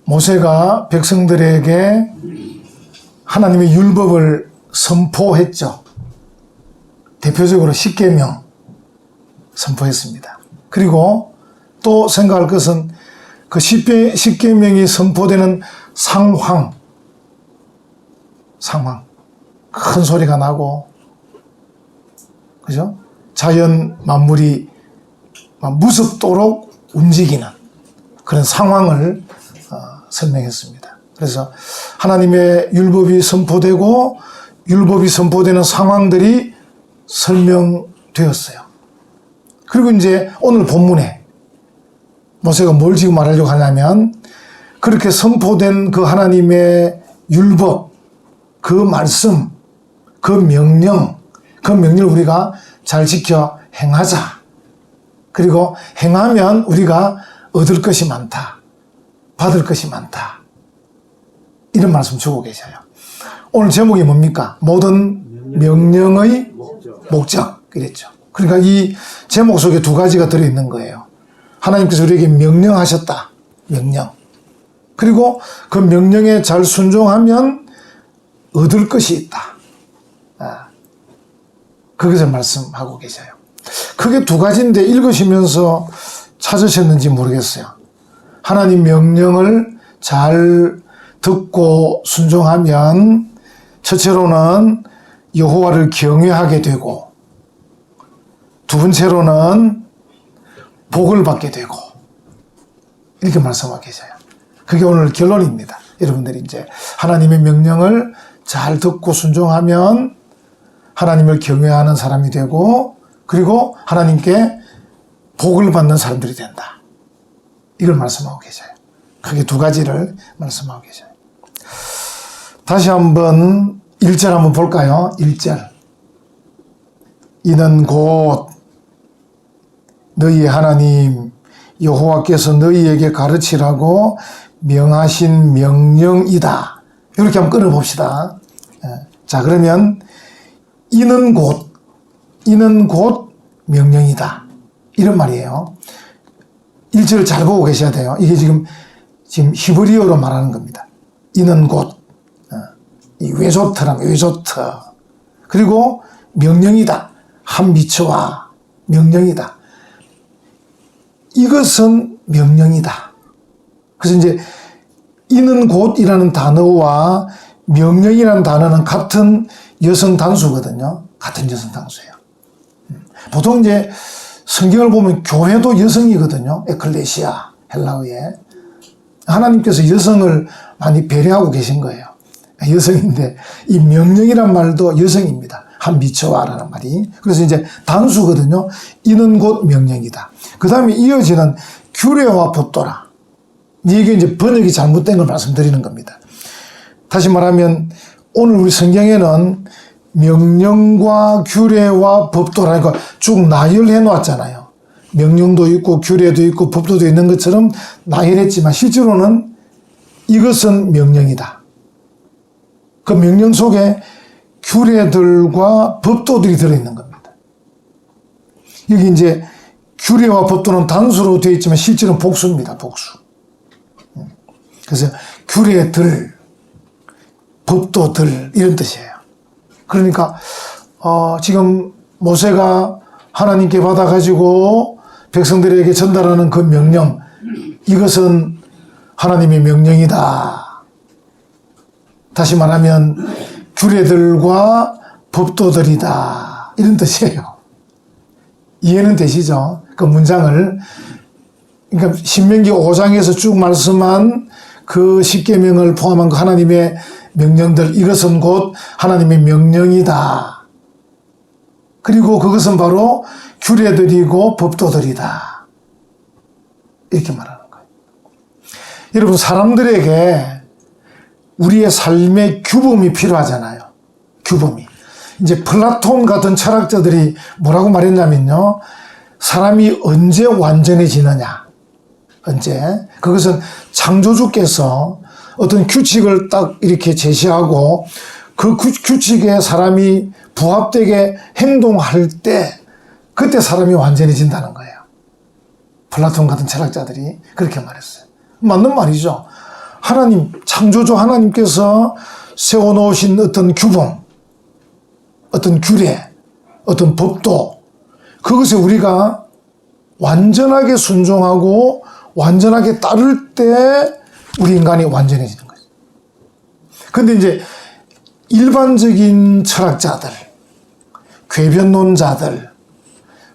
모세가 백성들에게 하나님의 율법을 선포했죠. 대표적으로 십계명 선포했습니다. 그리고 또 생각할 것은 그 십계명이 선포되는 상황. 큰 소리가 나고, 그죠? 자연 만물이 무섭도록 움직이는 그런 상황을 설명했습니다. 그래서 하나님의 율법이 선포되고 율법이 선포되는 상황들이 설명되었어요. 그리고 이제 오늘 본문에 모세가 뭘 지금 말하려고 하냐면, 그렇게 선포된 그 하나님의 율법, 그 말씀, 그 명령을 우리가 잘 지켜 행하자. 그리고 행하면 우리가 얻을 것이 많다. 받을 것이 많다. 이런 말씀 주고 계셔요. 오늘 제목이 뭡니까? 모든 명령의 목적. 이랬죠. 그러니까 이 제목 속에 두 가지가 들어있는 거예요. 하나님께서 우리에게 명령하셨다. 명령. 그리고 그 명령에 잘 순종하면 얻을 것이 있다. 그것을 말씀하고 계셔요. 그게 두 가지인데 읽으시면서 찾으셨는지 모르겠어요. 하나님 명령을 잘 듣고 순종하면 첫째로는 여호와를 경외하게 되고, 두 번째로는 복을 받게 되고, 이렇게 말씀하고 계셔요. 그게 오늘 결론입니다. 여러분들이 이제 하나님의 명령을 잘 듣고 순종하면 하나님을 경외하는 사람이 되고, 그리고 하나님께 복을 받는 사람들이 된다. 이걸 말씀하고 계셔요. 크게 두 가지를 말씀하고 계셔요. 다시 한번 1절 한번 볼까요? 1절. 이는 곧 너희 하나님 여호와께서 너희에게 가르치라고 명하신 명령이다. 이렇게 한번 끊어봅시다. 자, 그러면 이는 곧 명령이다. 이런 말이에요. 1절을 잘 보고 계셔야 돼요. 이게 지금 히브리어로 말하는 겁니다. 이는 곧, 이 외조트라면 외조트. 그리고 명령이다. 한미처와 명령이다. 이것은 명령이다. 그래서 이제 이는 곧이라는 단어와 명령이라는 단어는 같은 여성 단수거든요. 같은 여성 단수예요. 보통 이제 성경을 보면 교회도 여성이거든요. 에클레시아, 헬라어에. 하나님께서 여성을 많이 배려하고 계신 거예요. 여성인데 이 명령이란 말도 여성입니다. 한 미처와라는 말이. 그래서 이제 단수거든요. 이는 곧 명령이다. 그 다음에 이어지는 규례와 법도라. 이게 이제 번역이 잘못된 걸 말씀드리는 겁니다. 다시 말하면 오늘 우리 성경에는 명령과 규례와 법도라니까 쭉 나열해 놓았잖아요. 명령도 있고 규례도 있고 법도도 있는 것처럼 나열했지만 실제로는 이것은 명령이다. 그 명령 속에 규례들과 법도들이 들어있는 겁니다. 여기 이제 규례와 법도는 단수로 되어 있지만 실제로는 복수입니다. 복수. 그래서 규례들, 법도들 이런 뜻이에요. 그러니까 지금 모세가 하나님께 받아가지고 백성들에게 전달하는 그 명령, 이것은 하나님의 명령이다. 다시 말하면 규례들과 법도들이다. 이런 뜻이에요. 이해는 되시죠? 그 문장을. 그러니까 신명기 5장에서 쭉 말씀한 그 십계명을 포함한 그 하나님의 명령들, 이것은 곧 하나님의 명령이다. 그리고 그것은 바로 규례들이고 법도들이다. 이렇게 말하는 거예요. 여러분, 사람들에게 우리의 삶의 규범이 필요하잖아요. 규범이. 이제 플라톤 같은 철학자들이 뭐라고 말했냐면요. 사람이 언제 완전해지느냐. 언제? 그것은 창조주께서 어떤 규칙을 딱 이렇게 제시하고 그 규칙에 사람이 부합되게 행동할 때 그때 사람이 완전해진다는 거예요. 플라톤 같은 철학자들이 그렇게 말했어요. 맞는 말이죠. 하나님, 창조주 하나님께서 세워놓으신 어떤 규범, 어떤 규례, 어떤 법도, 그것에 우리가 완전하게 순종하고 완전하게 따를 때 우리 인간이 완전해지는 거죠. 근데 이제 일반적인 철학자들, 궤변론자들,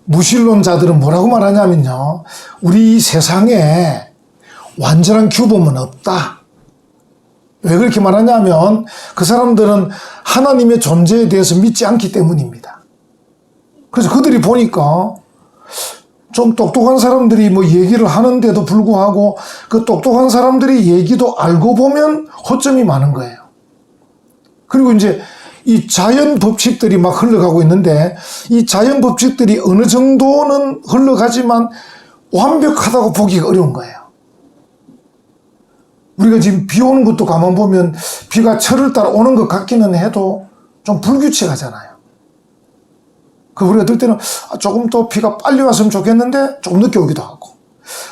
무신론자들은 뭐라고 말하냐면요, 우리 세상에 완전한 규범은 없다. 왜 그렇게 말하냐면 그 사람들은 하나님의 존재에 대해서 믿지 않기 때문입니다. 그래서 그들이 보니까 좀 똑똑한 사람들이 뭐 얘기를 하는데도 불구하고 그 똑똑한 사람들이 얘기도 알고 보면 허점이 많은 거예요. 그리고 이제 이 자연 법칙들이 막 흘러가고 있는데 이 자연 법칙들이 어느 정도는 흘러가지만 완벽하다고 보기가 어려운 거예요. 우리가 지금 비 오는 것도 가만 보면 비가 철을 따라 오는 것 같기는 해도 좀 불규칙하잖아요. 그 우리가 들 때는 조금 더 비가 빨리 왔으면 좋겠는데 조금 늦게 오기도 하고,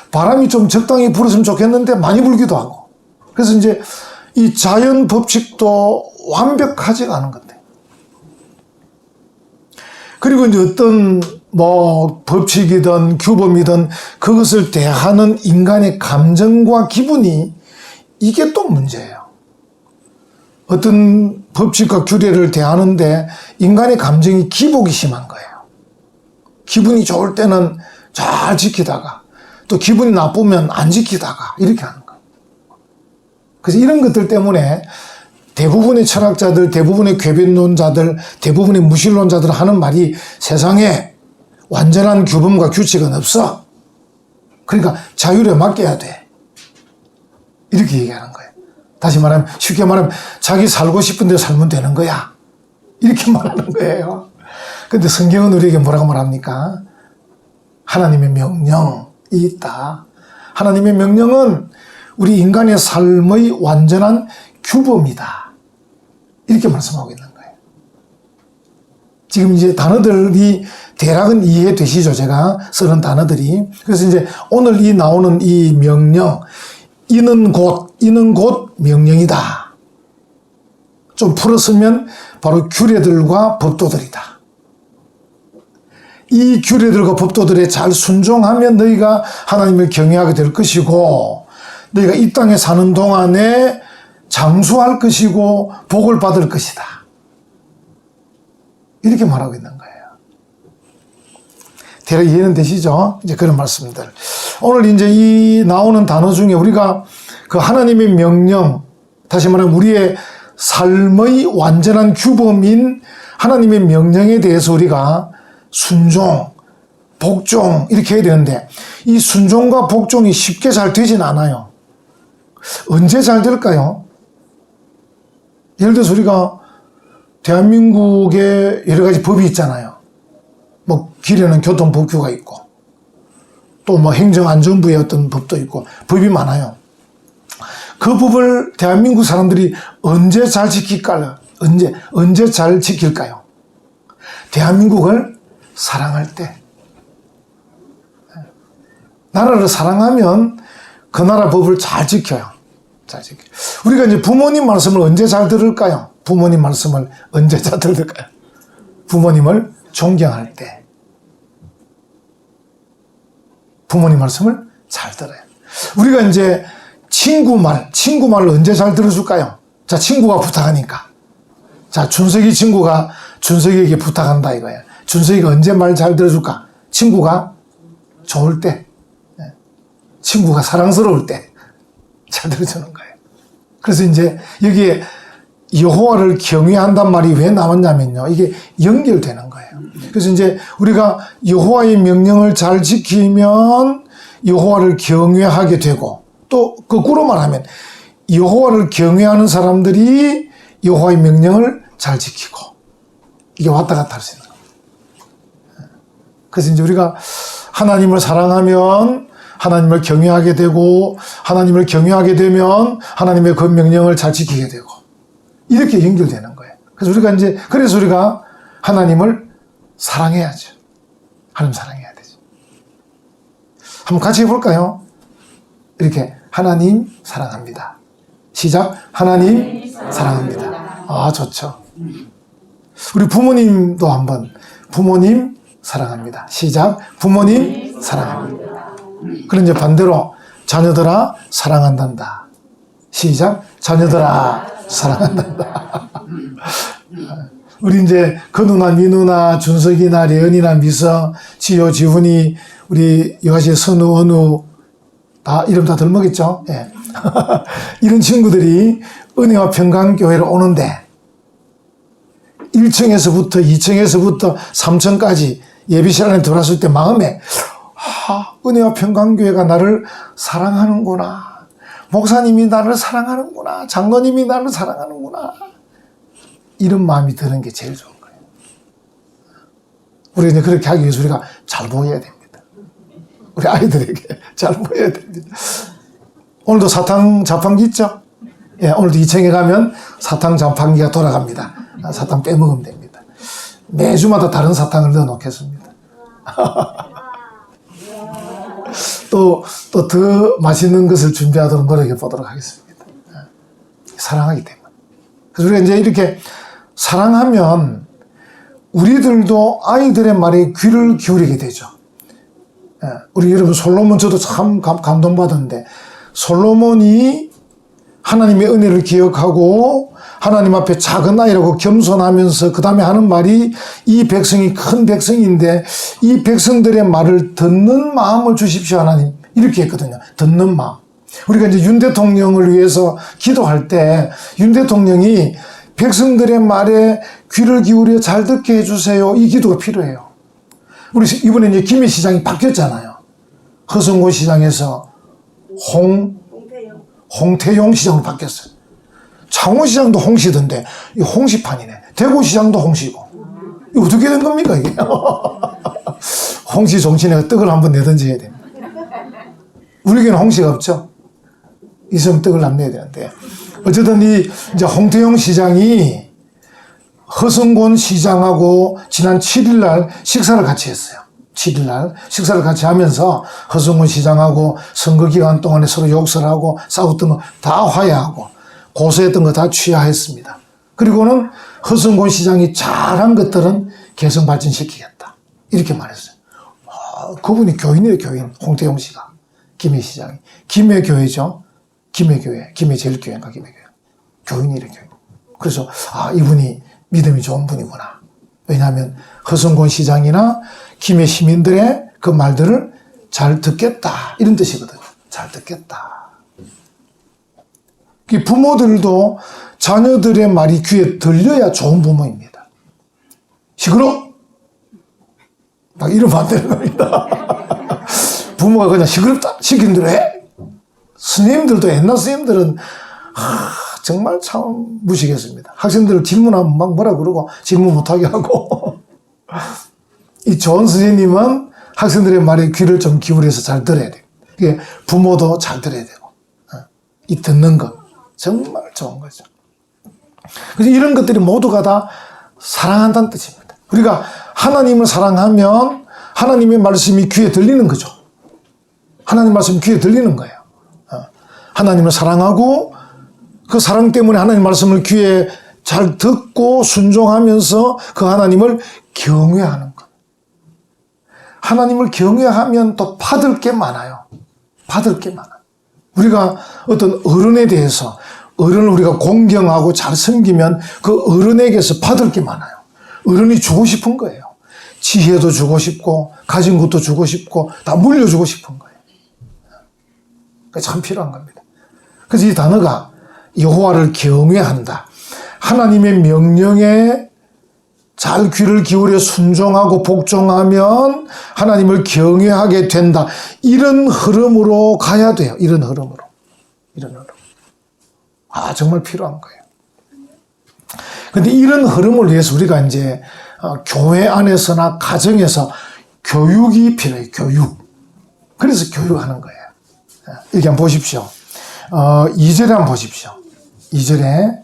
바람이 좀 적당히 불었으면 좋겠는데 많이 불기도 하고. 그래서 이제 이 자연 법칙도 완벽하지가 않은 건데. 그리고 이제 어떤 뭐 법칙이든 규범이든 그것을 대하는 인간의 감정과 기분이, 이게 또 문제예요. 어떤 법칙과 규례를 대하는데 인간의 감정이 기복이 심한 거예요. 기분이 좋을 때는 잘 지키다가 또 기분이 나쁘면 안 지키다가 이렇게 하는 거예요. 그래서 이런 것들 때문에 대부분의 철학자들, 대부분의 궤변론자들, 대부분의 무신론자들 하는 말이 세상에 완전한 규범과 규칙은 없어. 그러니까 자율에 맡겨야 돼. 이렇게 얘기하는 거예요. 다시 말하면, 쉽게 말하면 자기 살고 싶은 대로 살면 되는 거야. 이렇게 말하는 거예요. 근데 성경은 우리에게 뭐라고 말합니까? 하나님의 명령이 있다. 하나님의 명령은 우리 인간의 삶의 완전한 규범이다. 이렇게 말씀하고 있는 거예요. 지금 이제 단어들이 대략은 이해되시죠? 제가 쓰는 단어들이. 그래서 이제 오늘 이 나오는 이 명령, 이는 곧 명령이다. 좀 풀었으면 바로 규례들과 법도들이다. 이 규례들과 법도들에 잘 순종하면 너희가 하나님을 경외하게 될 것이고, 너희가 이 땅에 사는 동안에 장수할 것이고 복을 받을 것이다. 이렇게 말하고 있는 거예요. 대략 이해는 되시죠? 이제 그런 말씀들. 오늘 이제 이 나오는 단어 중에 우리가 그 하나님의 명령, 다시 말하면 우리의 삶의 완전한 규범인 하나님의 명령에 대해서 우리가 순종, 복종 이렇게 해야 되는데, 이 순종과 복종이 쉽게 잘 되진 않아요. 언제 잘 될까요? 예를 들어서 우리가 대한민국에 여러 가지 법이 있잖아요. 뭐 길에는 교통법규가 있고 또 뭐 행정안전부의 어떤 법도 있고 법이 많아요. 그 법을 대한민국 사람들이 언제 잘 지킬까요? 언제 잘 지킬까요? 대한민국을 사랑할 때. 나라를 사랑하면 그 나라 법을 잘 지켜요. 잘 지켜요. 우리가 이제 부모님 말씀을 언제 잘 들을까요? 부모님 말씀을 언제 잘 들을까요? 부모님을 존경할 때. 부모님 말씀을 잘 들어요. 우리가 이제 친구 말을 언제 잘 들어줄까요? 자, 친구가 부탁하니까. 자, 준석이 친구가 준석이에게 부탁한다 이거예요. 준석이가 언제 말 잘 들어줄까? 친구가 좋을 때. 친구가 사랑스러울 때 잘 들어주는 거예요. 그래서 이제 여기에 여호와를 경외한단 말이 왜 나왔냐면요, 이게 연결되는 거예요. 그래서 이제 우리가 여호와의 명령을 잘 지키면 여호와를 경외하게 되고, 또 거꾸로 말하면 여호와를 경외하는 사람들이 여호와의 명령을 잘 지키고, 이게 왔다 갔다 할 수 있는 거예요. 그래서 이제 우리가 하나님을 사랑하면 하나님을 경외하게 되고, 하나님을 경외하게 되면 하나님의 그 명령을 잘 지키게 되고, 이렇게 연결되는 거예요. 그래서 우리가 하나님을 사랑해야죠. 하나님 사랑해야 되죠. 한번 같이 해볼까요? 이렇게 하나님 사랑합니다. 시작. 하나님 사랑합니다. 아, 좋죠. 우리 부모님도 한번 부모님 사랑합니다. 시작. 부모님 사랑합니다. 그럼 이제 반대로 자녀들아 사랑한단다. 시작. 자녀들아 사랑한단다. 우리 이제 건우나 민우나 준석이나 레은이나 미서, 지효, 지훈이, 우리 여가시 선우, 은우 다 이름 다 덜먹겠죠? 예. 이런 친구들이 은혜와 평강교회로 오는데 1층에서부터 2층에서부터 3층까지 예비실 안에 들어왔을 때 마음에 은혜와 평강교회가 나를 사랑하는구나. 목사님이 나를 사랑하는구나. 장로님이 나를 사랑하는구나. 이런 마음이 드는 게 제일 좋은 거예요. 우리는 그렇게 하기 위해서 우리가 잘 보여야 됩니다. 우리 아이들에게 잘 보여야 됩니다. 오늘도 사탕 자판기 있죠? 예, 오늘도 2층에 가면 사탕 자판기가 돌아갑니다. 사탕 빼먹으면 됩니다. 매주마다 다른 사탕을 넣어 놓겠습니다. 또 더 맛있는 것을 준비하도록 노력해 보도록 하겠습니다. 사랑하기 때문에. 그래서 우리가 이제 이렇게 사랑하면 우리들도 아이들의 말에 귀를 기울이게 되죠. 우리 여러분 솔로몬 저도 참 감동받았는데 솔로몬이 하나님의 은혜를 기억하고 하나님 앞에 작은 아이라고 겸손하면서 그 다음에 하는 말이 이 백성이 큰 백성인데 이 백성들의 말을 듣는 마음을 주십시오 하나님 이렇게 했거든요. 듣는 마음. 우리가 이제 윤 대통령을 위해서 기도할 때 윤 대통령이 백성들의 말에 귀를 기울여 잘 듣게 해주세요. 이 기도가 필요해요. 우리 이번에 이제 김해 시장이 바뀌었잖아요. 허성고 시장에서 홍태용 시장으로 바뀌었어요. 창원시장도 홍시던데 이 홍시판이네. 대구시장도 홍시고 이거 어떻게 된 겁니까 이게? 홍시 정치내가 떡을 한번 내던져야 됩니다. 우리에게는 홍시가 없죠. 있으면 떡을 안 내야 되는데 어쨌든 이제 홍태용 시장이 허성곤 시장하고 지난 7일날 식사를 같이 했어요. 7일날 식사를 같이 하면서 허성곤 시장하고 선거 기간 동안에 서로 욕설하고 싸웠던 거 다 화해하고 고소했던 거 다 취하했습니다. 그리고는 허성곤 시장이 잘한 것들은 개성 발전시키겠다. 이렇게 말했어요. 그분이 교인이에요, 교인. 홍태용 씨가. 김해 시장이. 김해 교회죠. 김해 교회. 김해 제일교회인가, 김해 교회. 교인이래, 교인. 그래서, 이분이 믿음이 좋은 분이구나. 왜냐하면 허성곤 시장이나 김해 시민들의 그 말들을 잘 듣겠다. 이런 뜻이거든요. 잘 듣겠다. 부모들도 자녀들의 말이 귀에 들려야 좋은 부모입니다. 시끄러! 막 이러면 안 되는 겁니다. 부모가 그냥 시끄럽다. 시킨 대로 해. 스님들도 옛날 스님들은 정말 참 무시겠습니다. 학생들을 질문하면 막 뭐라 그러고 질문 못하게 하고 이 좋은 스님은 학생들의 말에 귀를 좀 기울여서 잘 들어야 돼요. 이게 부모도 잘 들어야 되고 이 듣는 것 정말 좋은 거죠. 그래서 이런 것들이 모두가 다 사랑한다는 뜻입니다. 우리가 하나님을 사랑하면 하나님의 말씀이 귀에 들리는 거죠. 하나님 말씀이 귀에 들리는 거예요. 하나님을 사랑하고 그 사랑 때문에 하나님 말씀을 귀에 잘 듣고 순종하면서 그 하나님을 경외하는 것. 하나님을 경외하면 또 받을 게 많아요. 받을 게 많아요. 우리가 어떤 어른에 대해서 어른을 우리가 공경하고 잘 섬기면 그 어른에게서 받을 게 많아요. 어른이 주고 싶은 거예요. 지혜도 주고 싶고 가진 것도 주고 싶고 다 물려주고 싶은 거예요. 참 필요한 겁니다. 그래서 이 단어가 여호와를 경외한다. 하나님의 명령에 잘 귀를 기울여 순종하고 복종하면 하나님을 경외하게 된다. 이런 흐름으로 가야 돼요. 이런 흐름으로. 이런 흐름. 정말 필요한 거예요. 근데 이런 흐름을 위해서 우리가 이제 교회 안에서나 가정에서 교육이 필요해요. 교육. 그래서 교육하는 거예요. 여기 한번 보십시오. 2절에 한번 보십시오. 2절에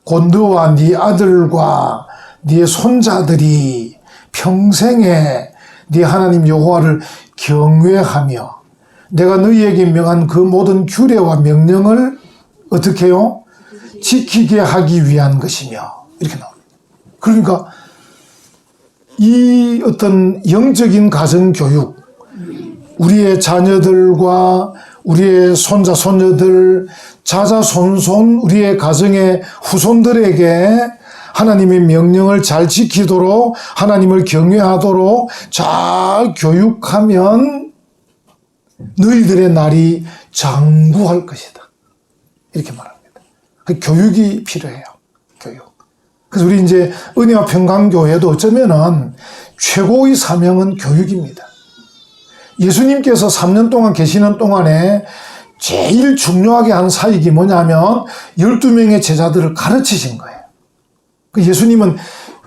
곧 너와 네 아들과 네 손자들이 평생에 네 하나님 여호와를 경외하며 내가 너희에게 명한 그 모든 규례와 명령을 어떻게 해요? 지키게 하기 위한 것이며 이렇게 나옵니다. 그러니까 이 어떤 영적인 가정교육, 우리의 자녀들과 우리의 손자, 손녀들, 자자손손 우리의 가정의 후손들에게 하나님의 명령을 잘 지키도록 하나님을 경외하도록 잘 교육하면 너희들의 날이 장구할 것이다. 이렇게 말합니다. 그 교육이 필요해요. 교육. 그래서 우리 이제 은혜와 평강교회도 어쩌면은 최고의 사명은 교육입니다. 예수님께서 3년 동안 계시는 동안에 제일 중요하게 한 사역이 뭐냐면 12명의 제자들을 가르치신 거예요. 예수님은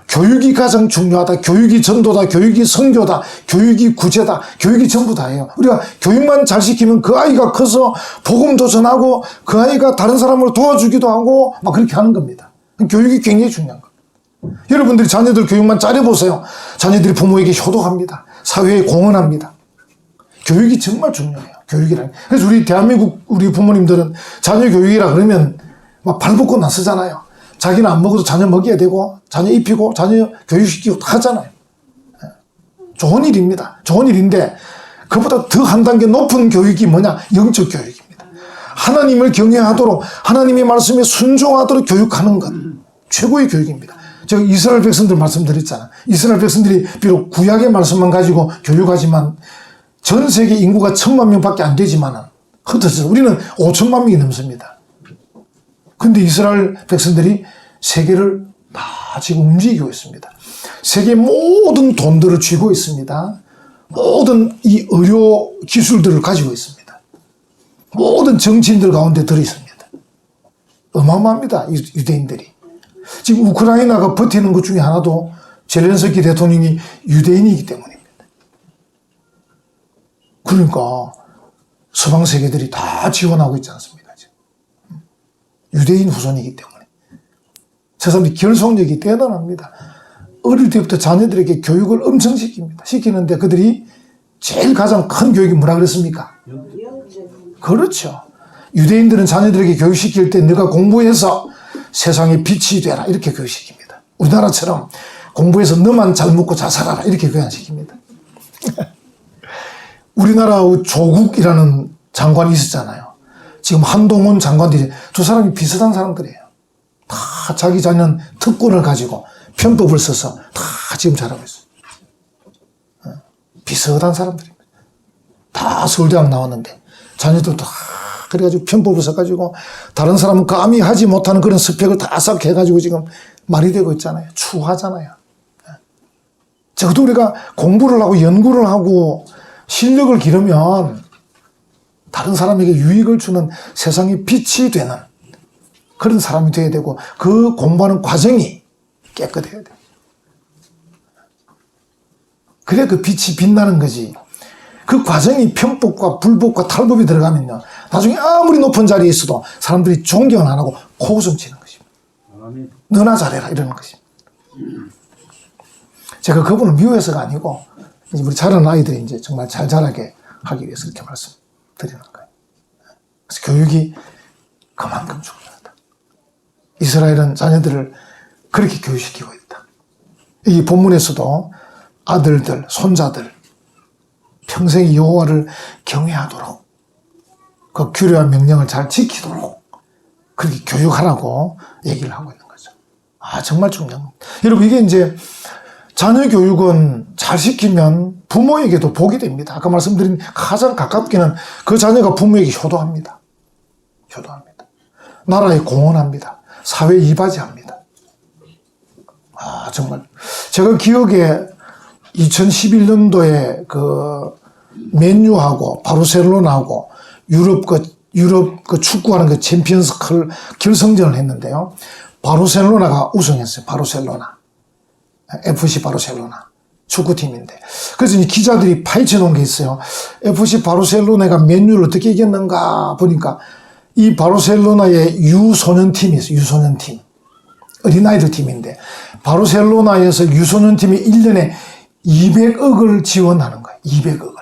교육이 가장 중요하다. 교육이 전도다. 교육이 선교다. 교육이 구제다. 교육이 전부 다예요. 우리가 교육만 잘 시키면 그 아이가 커서 복음도 전하고 그 아이가 다른 사람을 도와주기도 하고 막 그렇게 하는 겁니다. 교육이 굉장히 중요한 겁니다. 여러분들이 자녀들 교육만 잘해보세요. 자녀들이 부모에게 효도합니다. 사회에 공헌합니다. 교육이 정말 중요해요. 교육이라는. 그래서 우리 대한민국 우리 부모님들은 자녀 교육이라 그러면 막 발벗고 나서잖아요. 자기는 안 먹어도 자녀 먹여야 되고 자녀 입히고 자녀 교육시키고 다 하잖아요. 좋은 일입니다. 좋은 일인데 그보다 더 한 단계 높은 교육이 뭐냐? 영적 교육입니다. 하나님을 경외하도록 하나님의 말씀에 순종하도록 교육하는 것. 최고의 교육입니다. 제가 이스라엘 백성들 말씀드렸잖아요. 이스라엘 백성들이 비록 구약의 말씀만 가지고 교육하지만 전 세계 인구가 1,000만 명밖에 안 되지만은 흩어져서 우리는 5천만 명이 넘습니다. 근데 이스라엘 백성들이 세계를 다 지금 움직이고 있습니다. 세계 모든 돈들을 쥐고 있습니다. 모든 이 의료 기술들을 가지고 있습니다. 모든 정치인들 가운데 들어 있습니다. 어마어마합니다. 유대인들이. 지금 우크라이나가 버티는 것 중에 하나도 젤렌스키 대통령이 유대인이기 때문입니다. 그러니까 서방 세계들이 다 지원하고 있지 않습니까? 유대인 후손이기 때문에. 저 사람들이 결속력이 대단합니다. 어릴 때부터 자녀들에게 교육을 엄청 시킵니다. 시키는데 그들이 제일 가장 큰 교육이 뭐라 그랬습니까? 그렇죠. 유대인들은 자녀들에게 교육시킬 때 너가 공부해서 세상에 빛이 되라 이렇게 교육시킵니다. 우리나라처럼 공부해서 너만 잘 먹고 잘 살아라 이렇게 교육 안 시킵니다. 우리나라 조국이라는 장관이 있었잖아요. 지금 한동훈 장관들이 두 사람이 비슷한 사람들이에요. 다 자기 자녀는 특권을 가지고 편법을 써서 다 지금 잘하고 있어요. 비슷한 사람들입니다. 다 서울대학 나왔는데 자녀들도 다 그래가지고 편법을 써가지고 다른 사람은 감히 하지 못하는 그런 스펙을 다 싹 해가지고 지금 말이 되고 있잖아요. 추하잖아요. 적어도 우리가 공부를 하고 연구를 하고 실력을 기르면 다른 사람에게 유익을 주는 세상에 빛이 되는 그런 사람이 되어야 되고 그 공부하는 과정이 깨끗해야 돼요. 그래 그 빛이 빛나는 거지. 그 과정이 편법과 불법과 탈법이 들어가면요. 나중에 아무리 높은 자리에 있어도 사람들이 존경을 안 하고 코웃음 치는 것입니다. 너나 잘해라 이러는 것입니다. 제가 그분을 미워해서가 아니고 우리 자라는 아이들이 이제 정말 잘 자라게 하기 위해서 이렇게 말씀드리는 거예요. 그래서 교육이 그만큼 중요하다. 이스라엘은 자녀들을 그렇게 교육시키고 있다. 이 본문에서도 아들들, 손자들 평생 여호와를 경외하도록 그 규례와 명령을 잘 지키도록 그렇게 교육하라고 얘기를 하고 있는 거죠. 아, 정말 중요한 겁니다. 여러분, 이게 이제 자녀 교육은 잘 시키면 부모에게도 복이 됩니다. 아까 말씀드린 가장 가깝게는 그 자녀가 부모에게 효도합니다. 효도합니다. 나라에 공헌합니다. 사회에 이바지합니다. 아, 정말. 제가 기억에 2011년도에 그 맨유하고 바르셀로나하고 유럽 그 축구하는 그 챔피언스 결승전을 했는데요. 바르셀로나가 우승했어요. 바르셀로나. FC 바르셀로나. 축구팀인데. 그래서 이 기자들이 파헤쳐 놓은 게 있어요. FC 바르셀로나가 맨유를 어떻게 이겼는가 보니까 이 바르셀로나의 유소년팀이 있어요. 유소년팀. 어린아이들 팀인데 바르셀로나에서 유소년팀이 1년에 200억을 지원하는 거예요. 200억을.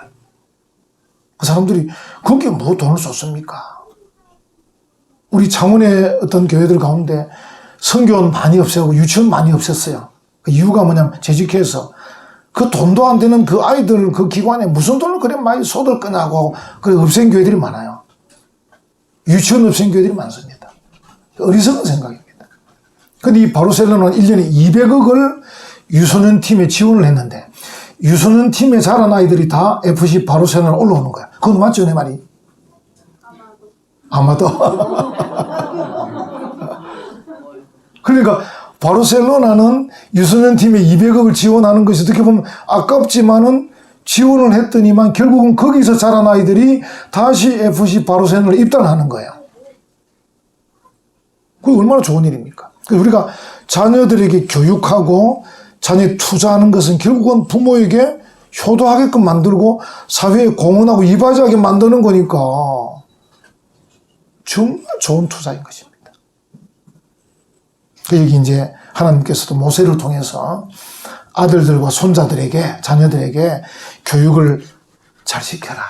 그 사람들이 그게 뭐 돈을 줬습니까? 우리 창원의 어떤 교회들 가운데 성교원 많이 없애고 유치원 많이 없앴어요. 그 이유가 뭐냐면 재직해서 그 돈도 안 되는 그 아이들 그 기관에 무슨 돈을 그래 많이 쏟을 거냐고 그 없앤 교회들이 많아요. 유치원 없앤 교회들이 많습니다. 어리석은 생각입니다. 근데 이 바르셀로나는 1년에 200억을 유소년 팀에 지원을 했는데 유소년 팀에 자란 아이들이 다 FC 바르셀로나 올라오는 거야. 그건 맞죠, 내 말이? 아마도. 그러니까 바르셀로나는 유소년 팀에 200억을 지원하는 것이 어떻게 보면 아깝지만은 지원을 했더니만 결국은 거기서 자란 아이들이 다시 FC 바르셀로나에 입단하는 거예요. 그게 얼마나 좋은 일입니까? 우리가 자녀들에게 교육하고 자녀에 투자하는 것은 결국은 부모에게 효도하게끔 만들고 사회에 공헌하고 이바지하게 만드는 거니까 정말 좋은 투자인 것입니다. 여기 이제 하나님께서도 모세를 통해서 아들들과 손자들에게, 자녀들에게 교육을 잘 시켜라.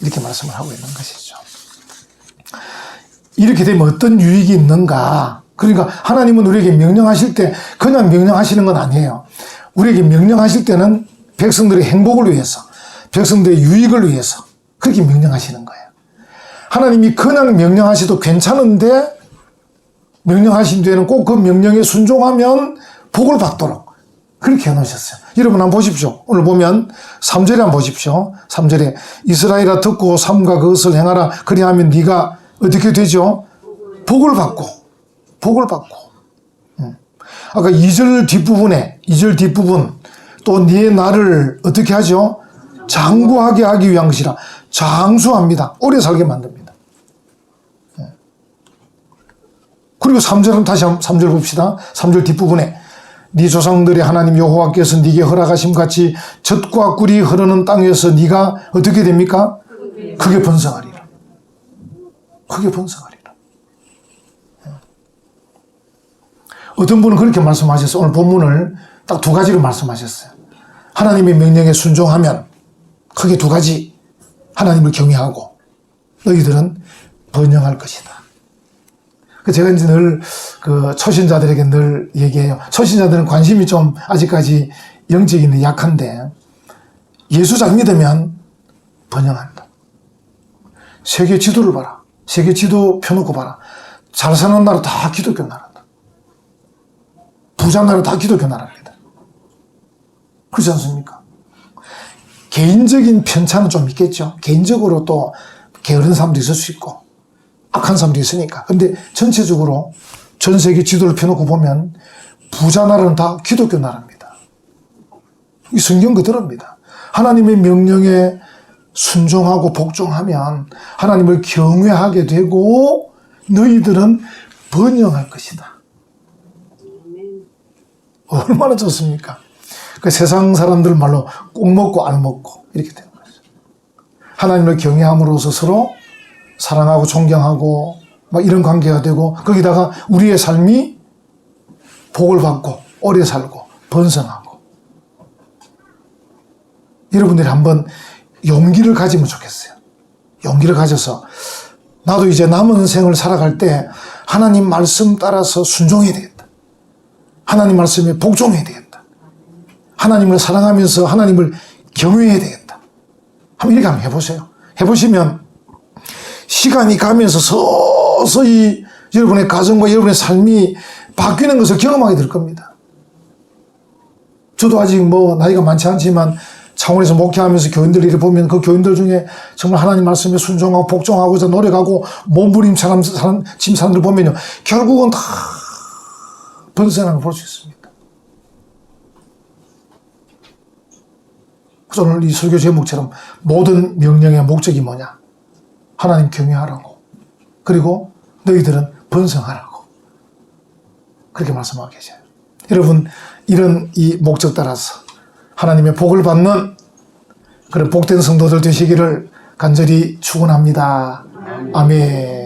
이렇게 말씀을 하고 있는 것이죠. 이렇게 되면 어떤 유익이 있는가? 그러니까 하나님은 우리에게 명령하실 때 그냥 명령하시는 건 아니에요. 우리에게 명령하실 때는 백성들의 행복을 위해서, 백성들의 유익을 위해서 그렇게 명령하시는 거예요. 하나님이 그냥 명령하셔도 괜찮은데 명령하신 뒤에는 꼭 그 명령에 순종하면 복을 받도록 그렇게 해놓으셨어요. 여러분 한번 보십시오. 오늘 보면 3절에 한번 보십시오. 3절에 이스라엘아 듣고 삼가 그것을 행하라. 그리하면 네가 어떻게 되죠? 복을 받고 아까 2절 뒷부분 또 네 나를 어떻게 하죠? 장구하게 하기 위한 것이라. 장수합니다. 오래 살게 만듭니다. 그리고 3절은 다시 한번 3절 봅시다. 3절 뒷부분에 네 조상들의 하나님 여호와께서 네게 허락하심 같이 젖과 꿀이 흐르는 땅에서 네가 어떻게 됩니까? 크게 번성하리라. 크게 번성하리라. 어떤 분은 그렇게 말씀하셨어요. 오늘 본문을 딱 두 가지로 말씀하셨어요. 하나님의 명령에 순종하면 크게 두 가지. 하나님을 경외하고 너희들은 번영할 것이다. 제가 이제 늘 그 초신자들에게 늘 얘기해요. 초신자들은 관심이 좀 아직까지 영적인 약한데 예수 잘 믿으면 번영한다. 세계 지도를 봐라. 세계 지도 펴놓고 봐라. 잘 사는 나라 다 기독교 나라다. 부자 나라 다 기독교 나라입니다. 그렇지 않습니까? 개인적인 편차는 좀 있겠죠. 개인적으로 또 게으른 사람도 있을 수 있고 악한 사람도 있으니까. 근데 전체적으로 전 세계 지도를 펴놓고 보면 부자 나라는 다 기독교 나라입니다. 이 성경 그대로입니다. 하나님의 명령에 순종하고 복종하면 하나님을 경외하게 되고 너희들은 번영할 것이다. 얼마나 좋습니까? 그 세상 사람들 말로 꼭 먹고 안 먹고 이렇게 되는 거죠. 하나님을 경외함으로써 서로 사랑하고 존경하고 막 이런 관계가 되고 거기다가 우리의 삶이 복을 받고 오래 살고 번성하고. 여러분들이 한번 용기를 가지면 좋겠어요. 용기를 가져서 나도 이제 남은 생을 살아갈 때 하나님 말씀 따라서 순종해야 되겠다. 하나님 말씀에 복종해야 되겠다. 하나님을 사랑하면서 하나님을 경외해야 되겠다. 한번 이렇게 한번 해보세요. 해보시면 시간이 가면서 서서히 여러분의 가정과 여러분의 삶이 바뀌는 것을 경험하게 될 겁니다. 저도 아직 뭐 나이가 많지 않지만 창원에서 목회하면서 교인들 일을 보면 그 교인들 중에 정말 하나님 말씀에 순종하고 복종하고자 노력하고 몸부림 짐 사람들 보면요. 결국은 다 번성하는 걸 볼 수 있습니다. 그래서 오늘 이 설교 제목처럼 모든 명령의 목적이 뭐냐? 하나님 경외하라고. 그리고 너희들은 번성하라고. 그렇게 말씀하고 계셔요. 여러분, 이런 이 목적 따라서 하나님의 복을 받는 그런 복된 성도들 되시기를 간절히 축원합니다. 아멘.